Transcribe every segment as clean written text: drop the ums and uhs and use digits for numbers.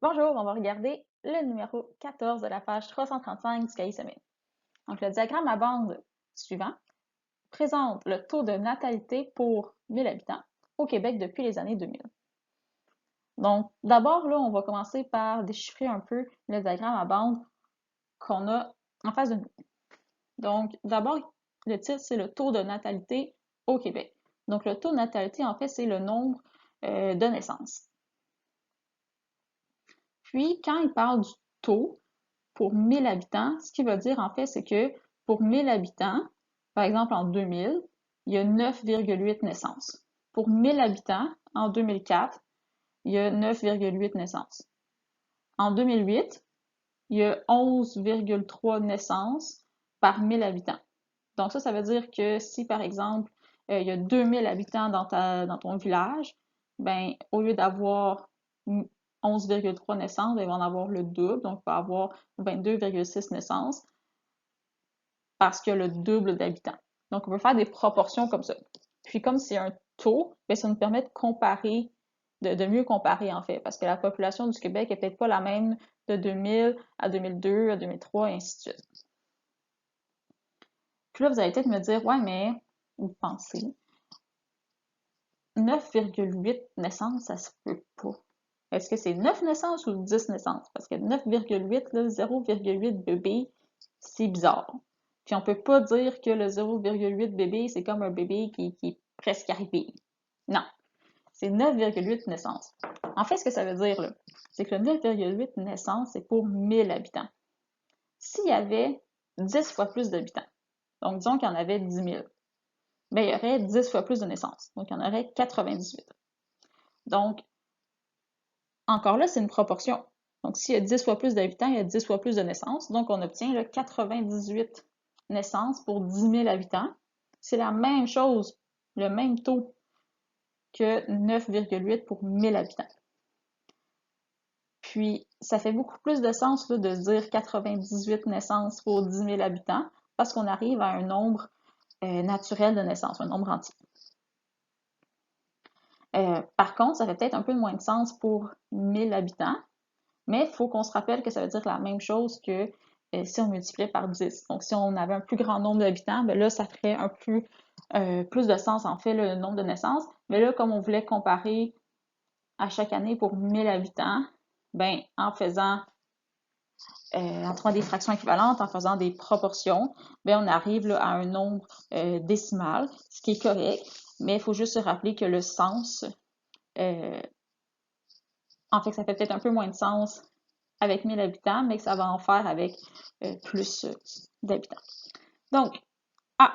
Bonjour, on va regarder le numéro 14 de la page 335 du cahier semaine. Donc, le diagramme à bande suivant présente le taux de natalité pour 1000 habitants au Québec depuis les années 2000. Donc, d'abord, là, on va commencer par déchiffrer un peu le diagramme à bande qu'on a en face de nous. Donc, d'abord, le titre, c'est le taux de natalité au Québec. Donc, le taux de natalité, en fait, c'est le nombre de naissances. Puis, quand il parle du taux, pour 1000 habitants, ce qui veut dire en fait, c'est que pour 1000 habitants, par exemple en 2000, il y a 9,8 naissances. Pour 1000 habitants, en 2004, il y a 9,8 naissances. En 2008, il y a 11,3 naissances par 1000 habitants. Donc ça veut dire que si par exemple, il y a 2000 habitants dans ton village, ben, au lieu d'avoir 11,3 naissances, ben, il va en avoir le double, donc il va avoir 22,6 naissances parce qu'il y a le double d'habitants. Donc on peut faire des proportions comme ça. Puis comme c'est un taux, ben, ça nous permet de comparer, de mieux comparer en fait, parce que la population du Québec est peut-être pas la même de 2000 à 2002, à 2003, et ainsi de suite. Puis là, vous allez peut-être me dire, ouais, mais vous pensez, 9,8 naissances, ça se peut pas. Est-ce que c'est 9 naissances ou 10 naissances? Parce que 9,8, 0,8 bébés, c'est bizarre. Puis on peut pas dire que le 0,8 bébé, c'est comme un bébé qui est presque arrivé. Non, c'est 9,8 naissances. En fait, ce que ça veut dire, là, c'est que le 9,8 naissances, c'est pour 1000 habitants. S'il y avait 10 fois plus d'habitants, donc disons qu'il y en avait 10 000, ben, il y aurait 10 fois plus de naissances. Donc, il y en aurait 98. Donc, encore là, c'est une proportion. Donc, s'il y a 10 fois plus d'habitants, il y a 10 fois plus de naissances. Donc, on obtient là, 98 naissances pour 10 000 habitants. C'est la même chose, le même taux que 9,8 pour 1000 habitants. Puis, ça fait beaucoup plus de sens là, de dire 98 naissances pour 10 000 habitants parce qu'on arrive à un nombre naturel de naissances, un nombre entier. Par contre, ça fait peut-être un peu moins de sens pour 1000 habitants, mais il faut qu'on se rappelle que ça veut dire la même chose que si on multipliait par 10. Donc, si on avait un plus grand nombre d'habitants, ben là, ça ferait un peu plus de sens, en fait, le nombre de naissances. Mais là, comme on voulait comparer à chaque année pour 1000 habitants, ben, en trouvant des fractions équivalentes, en faisant des proportions, ben, on arrive là, à un nombre décimal, ce qui est correct, mais il faut juste se rappeler que le sens en fait, ça fait peut-être un peu moins de sens avec 1000 habitants, mais que ça va en faire avec plus d'habitants. Donc, A.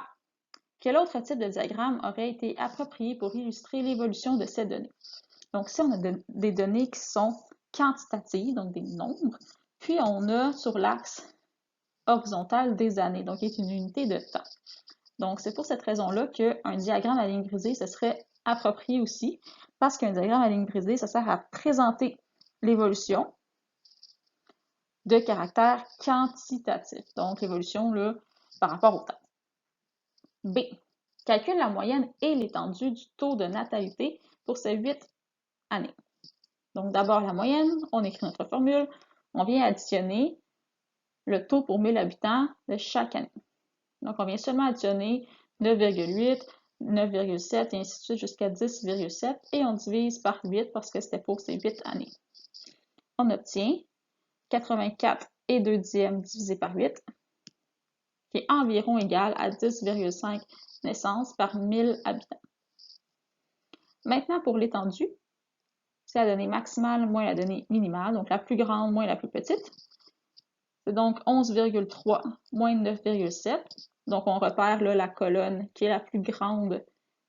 Quel autre type de diagramme aurait été approprié pour illustrer l'évolution de ces données? Donc, ici, on a des données qui sont quantitatives, donc des nombres, puis on a sur l'axe horizontal des années, donc qui est une unité de temps. Donc, c'est pour cette raison-là qu'un diagramme à ligne brisée, ce serait approprié aussi, parce qu'un diagramme à ligne brisée, ça sert à présenter l'évolution de caractère quantitatif, donc l'évolution là, par rapport au temps. B. Calcule la moyenne et l'étendue du taux de natalité pour ces 8 années. Donc d'abord la moyenne, on écrit notre formule, on vient additionner le taux pour 1000 habitants de chaque année. Donc on vient seulement additionner 9,8, 9,7 et ainsi de suite jusqu'à 10,7 et on divise par 8 parce que c'était pour ces 8 années. On obtient 84 et 2 dixièmes divisé par 8, qui est environ égal à 10,5 naissances par 1000 habitants. Maintenant, pour l'étendue, c'est la donnée maximale moins la donnée minimale, donc la plus grande moins la plus petite. C'est donc 11,3 moins 9,7. Donc, on repère là, la colonne qui est la plus grande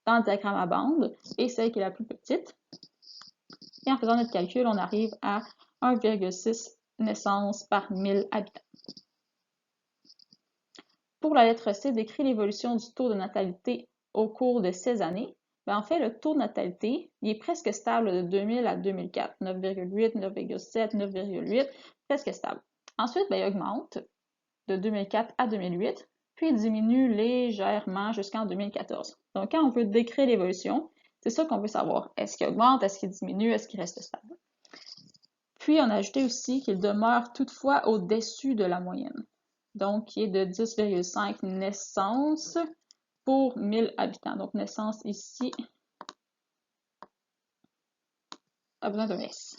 dans le diagramme à bande et celle qui est la plus petite. Et en faisant notre calcul, on arrive à 1,6 naissances par 1000 habitants. Pour la lettre C, décrit l'évolution du taux de natalité au cours de 16 années. En fait, le taux de natalité, il est presque stable de 2000 à 2004. 9,8, 9,7, 9,8, presque stable. Ensuite, il augmente de 2004 à 2008, puis il diminue légèrement jusqu'en 2014. Donc, quand on veut décrire l'évolution, c'est ça qu'on veut savoir. Est-ce qu'il augmente, est-ce qu'il diminue, est-ce qu'il reste stable? Puis, on a ajouté aussi qu'il demeure toutefois au-dessus de la moyenne. Donc, qui est de 10,5 naissances pour 1000 habitants. Donc, naissance ici a besoin d'un S.